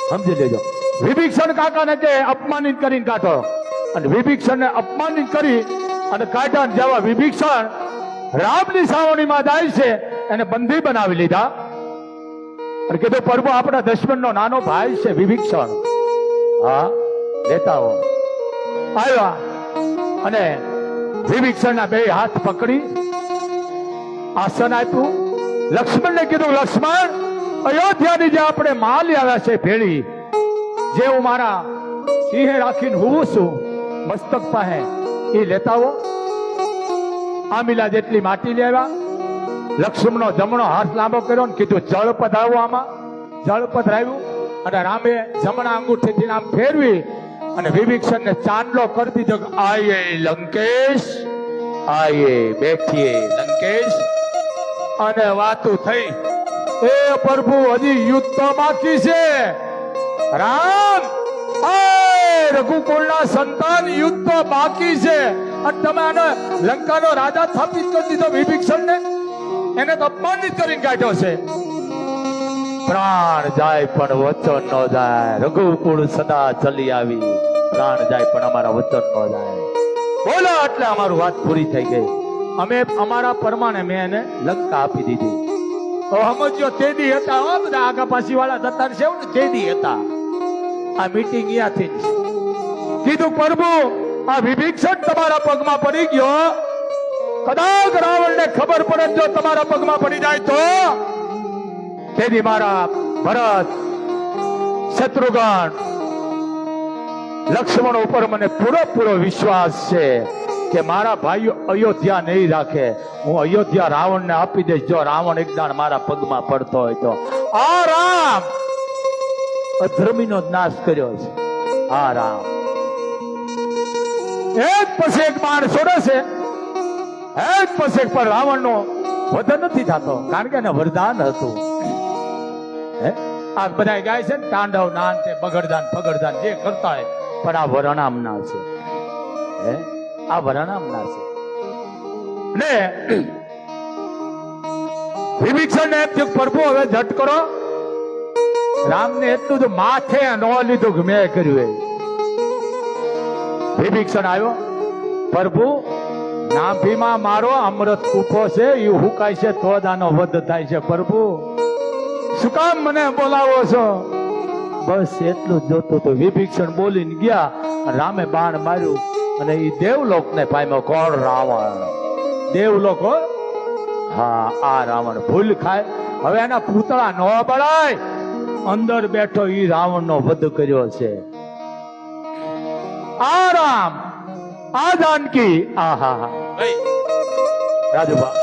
સમજી લેજો. વિભીષણ કાકાને કે અપમાનિત કરીને કાઢો, અને વિભીષણને અપમાનિત કરી અને કાઢ્યા. જેવા વિભીષણ રામની સાવણીમાં જાય છે, એને બંધી બનાવી લીધા અને કીધું પ્રભુ આપણા દુશ્મનનો નાનો ભાઈ છે વિભીષણ, હા લેતા હો. આવ્યા અને વિભીષણના 2 હાથ પકડી આસન આપ્યું. લક્ષ્મણને કીધું લક્ષ્મણ, અયોધ્યાની જે આપણે માલ આવ્યા છે ભેળી, જે હું મારા સિંહે રાખીને હોઉં છું મસ્તક પાસે, એ લેતા હો. આમીલા જેટલી માટી લેવા. લક્ષ્મણનો જમણો હાથ લાંબો કર્યો ને કીધું જળ પધરાવો. આમાં જળ પધરાવ્યું અને રામે જમણા અંગૂઠેથી આમ ફેરવી અને વિભીષણને ચાંદલો કરી દીધો કે આયે લંકેશ, આયે બેઠીએ લંકેશ. અને વાતું થઈ, એ પ્રભુ હજી યુદ્ધ તો બાકી છે. રામ, રઘુકુળના સંતાન, યુદ્ધ તો બાકી છે અને તમે આને લંકાનો રાજા સ્થાપિત કરી દીધો વિભીષણને, એને તો અપમાનિત કરીને કાઢ્યો છે. પ્રાણ જાય પણ વચન ન જાય, રઘુકુળ સદા ચલી આવી, પ્રાણ જાય પણ અમારા વચન ન જાય. બોલો એટલે અમારું વાત પૂરી થઈ ગઈ. અમે અમારા પ્રમાણે મેં એને લંકા આપી દીધી. તો સમજો તેદી હતા, બધા આગા પાછી વાળા જતા છે ને, તેદી હતા. આ મીટિંગ અહીંયાથી જ કીધું પ્રભુ આ વિભીષણ તમારા પગમાં પડી ગયો, કદાચ રાવણને ખબર પડે જો તમારા પગમાં પડી જાય તો, તેથી મારા ભરત, શત્રુઘ્ન, લક્ષ્મણ ઉપર મને પૂરો વિશ્વાસ છે કે મારા ભાઈઓ અયોધ્યા નહીં રાખે. હું અયોધ્યા રાવણને આપી દઈશ જો રાવણ એકદાણ મારા પગમાં પડતો હોય તો. આ રામ અધર્મીનો નાશ કર્યો છે. આ રામ એક પછી એક બાણ છોડે છે, એક પછી એક, પણ રાવણનો વધ નથી થતો, કારણ કે એને વરદાન હતું. આ બધા ગાય છે ને તાંડવ નાન છે, બગડદાન ફગડદાન જે કરતા હોય, પણ આ વરણામના છે. આ વરણામના છે. ને વિભીષણ ને એમ થયું પ્રભુ હવે ઝટ કરો. રામને એટલું જ માથે ન લીધું કે મેં કર્યું. વિભીષણ આવ્યો, પ્રભુ નાભીમાં મારો અમૃત કૂપો છે, એ હુકાય છે તો જ આનો વધ થાય છે. પ્રભુ શું કામ મને બોલાવો છો? બસ એટલું જ જોતું તો. વિભીષણ બોલીને ગયા, રામે બાણ માર્યું અને એ દેવલોક ને પામ્યો. કોણ? રાવણ. દેવલોક. હા, આ રાવણ ભૂલ ખાય. હવે એના પૂતળા ન બળાય, અંદર બેઠો ઈ રાવણ નો વધ કર્યો છે. આ રામ, આ જાનકી, આહા હા રાજુભા,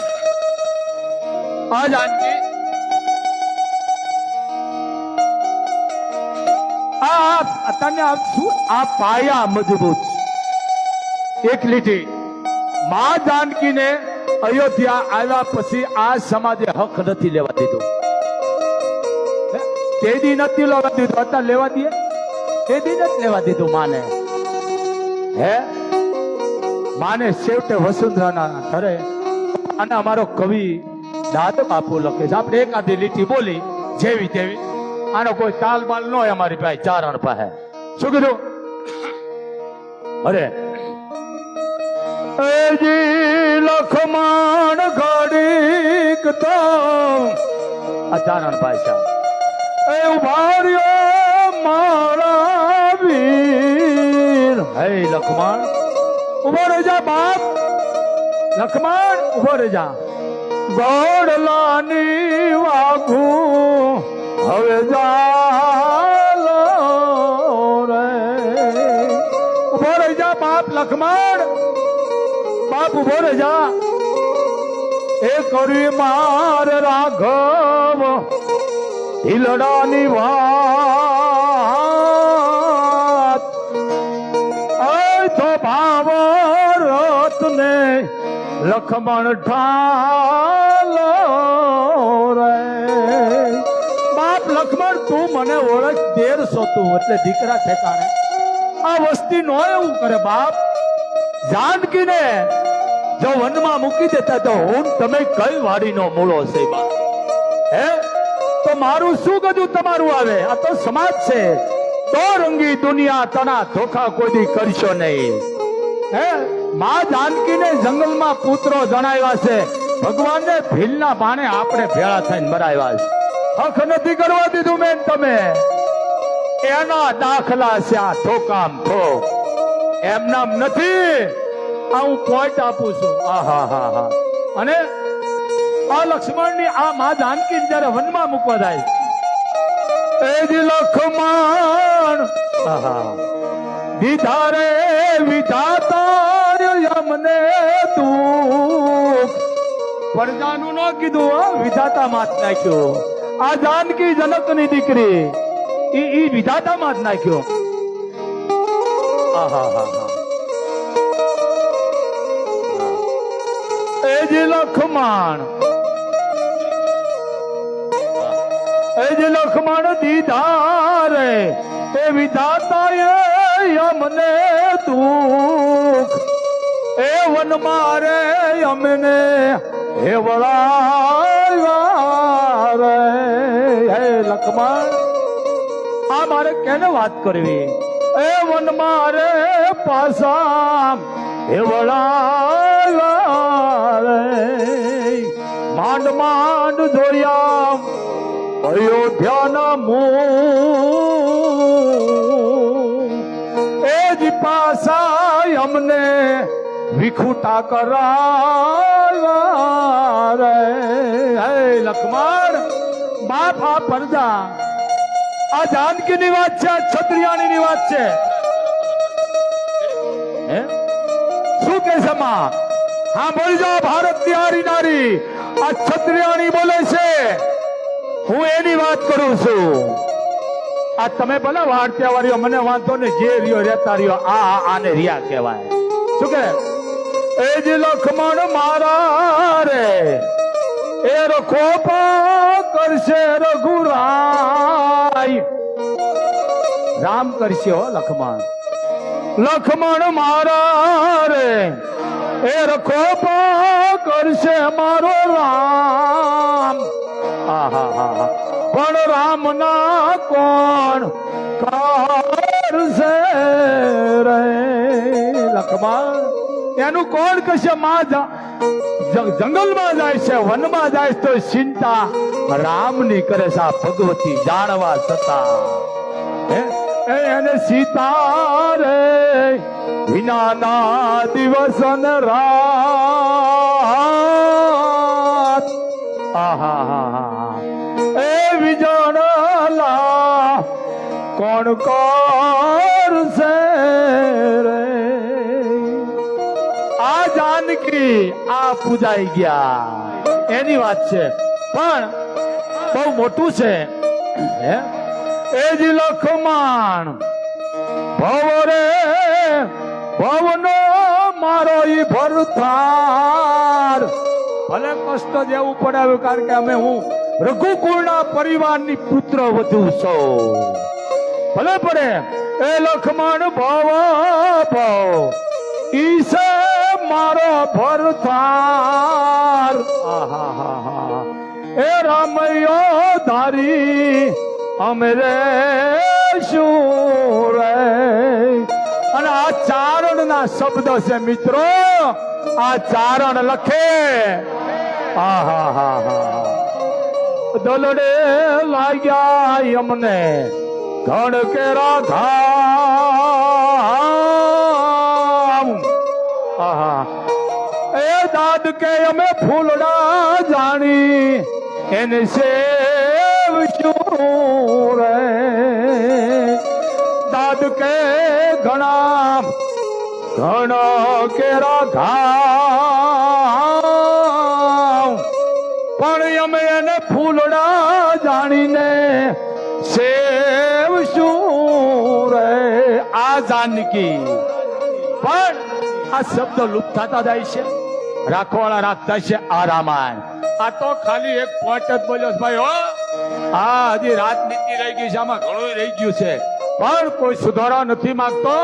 આ જાનકી, તને આ પાયા મજબૂત. એક લીટી માં જાનકી ને અયોધ્યા આવ્યા પછી આ સમાજે હક નથી લેવા દીધો. તેદી નથી લેવા દીધું, અત્યારે લેવા દે? તેદી નથી લેવા દીધું માને. હે માને છેવટે વસુંધરાના ઘરે. અને અમારો કવિ દાદ બાપુ લખે છે, આપણે એકાદી લીટી બોલી જેવી તેવી, આનો કોઈ તાલ બાલ ન હોય અમારી પાસે, ચારણ પાસે. શું કીધું? અરે એજી લખમણ ઘડીક તો આ ચારણ ભાષા એ ઉભાર્યો મારા વીર. હે લખમણ ઉભો રહી જા બાપ, લખમણ ઉભો રહી જા. ગોડલાની વાઘું હવે ચાલો રે. ઉભો રહી જા બાપ, લખમણ બાપ ઉભો રહી જા. એ કરી માર રાઘવ હિલડાની વાત, તો ભાવ રતને લખમણ ઠાલો રે. બાપ લખમણ તું મને ઓળખ તેરસો તું એટલે દીકરા ઠેકાણે આ વસ્તી નો એવું કરે બાપ. જાનકીને જો વનમાં મૂકી દેતા તો હું તમે કઈ વાડીનો મૂળો છે બાપ? હે તો મારું શું ગજું તમારું આવે? આ તો સમાજ છે. તો રંગી દુનિયા તણા ધોખા કોઈ દી કરશો નહીં. હે માં જાનકીને જંગલમાં પુત્રો જણાવ્યા છે, ભગવાનને ભીલના બાણે આપણે ભેળા થઈને મરાવ્યા છે. હક નથી કરવા દીધું મેં તમે. એના દાખલા છે આ ઠોકામ ઠોક, એમ નામ નથી. આ હું પોઈન્ટ આપું છું. આહા હા હા. અને આ લક્ષ્મણની આ માં જાનકી જયારે વનમાં મૂકવા જાય, એ જ લક્ષ્મણ દીધા રે વિધાતા અમને દુઃખ. પ્રજાનું ન કીધું, વિધાતા માં જ નાખ્યો. આ જાનકી જનકની દીકરી ઈ વિધાતા માં જ નાખ્યો. આહા હા હા. એ જ લક્ષ્મણ, એ જ લક્ષ્મણ દીધા રે એ વિધાતા અમને દુઃખ. એ વન મારે અમને હે વળાવ્યા રે. હે લક્ષ્મણ આ મારે કેને વાત કરવી? એ વન મારે પાસા હે વળાવ્યા રે. માંડ માંડ જોયા અયોધ્યાના મું, એ જ પાસા અમને વિખુટા કરાવ્યા રે. હે લક્ષ્મણ બાપ આ પરદા આ જાનકીની વાત છે, આ ક્ષત્રિયાણીની વાત છે. હે શું કે છે માં? હા બોલી જાઓ ભારતની હારી નારી. આ ક્ષત્રિયાણી બોલે છે, હું એની વાત કરું છું. આ તમે ભલે વાર્ત્યા વાળીઓ મને વાંધો ને, જે રહ્યો રહેતા રહ્યો. આને રિયા કહેવાય. શું કે એ જ લક્ષ્મણ મારા રે એ રખોપા કરશે રઘુરાય. રામ કરશે હો લક્ષ્મણ. લક્ષ્મણ મારા રે એ રખોપા કરશે મારો રામ. પણ રામ ના કોણ કરશે રે લક્ષ્મણ? એનું કોણ કરશે? માં જંગલમાં જાય છે, વનમાં જાય તો ચિંતા રામની કરે છે. આ ભગવતી જાણવા છતાં એને સીતા રે વિનાના દિવસ ને રાત. આહા એ વિજણલા કોણ કરશે રે? આ જાનકી આ પૂજાઈ ગયા એની વાત છે, પણ બહુ મોટું છે. હે એ જ લક્ષ્મણ ભવ રે ભવનો મારો ઈ ભરથાર. ભલે કષ્ટ જેવું પડાવ્યું, કારણ કે અમે હું રઘુકુળના પરિવારની પુત્ર વધુ છું. ભલે પડે એ લક્ષ્મણ ભવ ભવ ઈસે મારો ભરથાર આહા એ રામયો ધારી અમે રે શું રે અને આ ચારણ ના શબ્દ છે મિત્રો આ ચારણ લખે આહા દલડે લાગ્યા અમને ઘણ કેરા ધામ આહા એ દાદ કે અમે ફૂલડા જાણી એને સેવ શું રે દાદ કે ઘણા ઘણ કેરા ધામ પણ અમે એને ફૂલડા જાણીને સેવ શું રે આ જાનકી પણ આ શબ્દ લુપ્ત થતા જાય છે રાખવાળા રાખતા છે આ રામાયણ આ તો ખાલી એક પોઈન્ટ જ બોલ્યો ભાઈ હો આ હજી રાજનીતિ રહી ગઈ છે આમાં ઘણું રહી ગયું છે પણ કોઈ સુધારા નથી માંગતો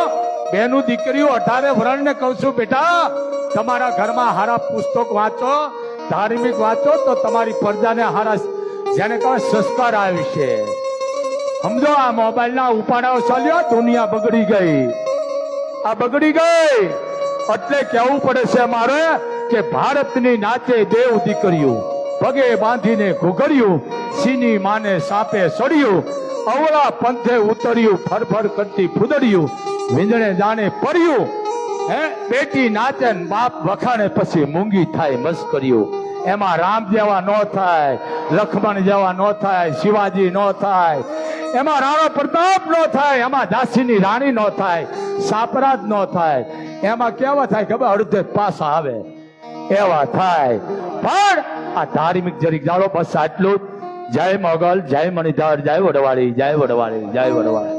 બેનું દીકરીઓ 18 વર્ષને કહું છું બેટા તમારા ઘરમાં હારા પુસ્તક વાંચો ધાર્મિક વાંચો તો તમારી પ્રજાને હારા જેને કહેવાય સંસ્કાર આવી છે સમજો આ મોબાઈલ ના ઉપાડાઓ ચાલ્યો દુનિયા બગડી ગઈ આ બગડી ગઈ એટલે કેવું પડે છે મારે કે ભારતની નાચે દેવ દીકરીઓ પગે બાંધીને ઘૂઘડ્યું સીની માને સાપે સડ્યું અવળા પંથે ઉતર્યું ફરફર કરતી ફૂદડ્યું વીંદણે જાણે પડ્યું હે બેટી નાચે ને બાપ વખાણે પછી મૂંગી થાય મસ્કર્યું એમાં રામ જેવા ન થાય લક્ષ્મણ જેવા ન થાય શિવાજી ન થાય એમાં રાણા પ્રતાપ ન થાય એમાં ઝાંસીની રાણી ન થાય સાપરાજ ન થાય એમાં કેવા થાય ખબર અડધે પાછા આવે એવા થાય પણ આ ધાર્મિક જરીક જાળો બસ આટલું જ જય મોગલ જય મણિધર જય વડવાળી જય વડવાળી જય વડવાળી